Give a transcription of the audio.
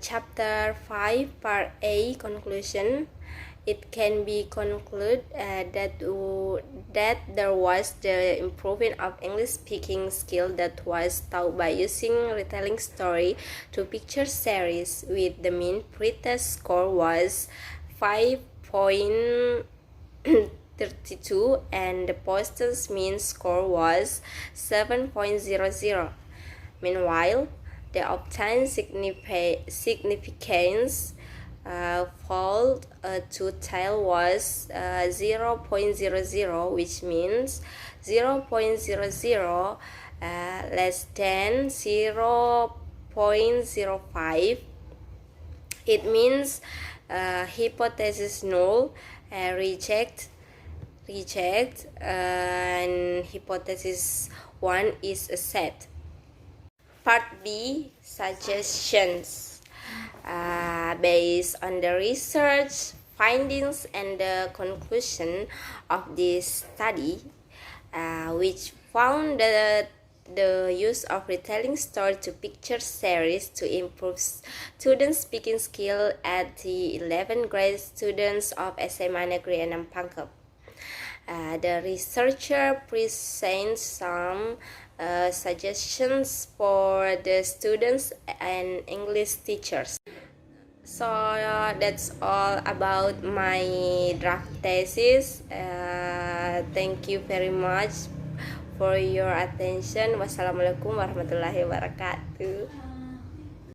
Chapter 5, Part A, Conclusion. It can be concluded that there was the improvement of English speaking skill that was taught by using retelling story to picture series, with the mean pretest score was 5.32 and the post's mean score was 7.00. Meanwhile, the obtained significance fold to tail was 0.00, which means 0.00 less than 0.05. It means hypothesis null, reject, and hypothesis 1 is a set. Part B, suggestions. Based on the research findings and the conclusion of this study, which found that the use of retelling story to picture series to improve students' speaking skill at the 11th grade students of SMA Negeri 6 Pangkep. The researcher presents some suggestions for the students and English teachers. So that's all about my draft thesis. Thank you very much for your attention. Wassalamualaikum warahmatullahi wabarakatuh.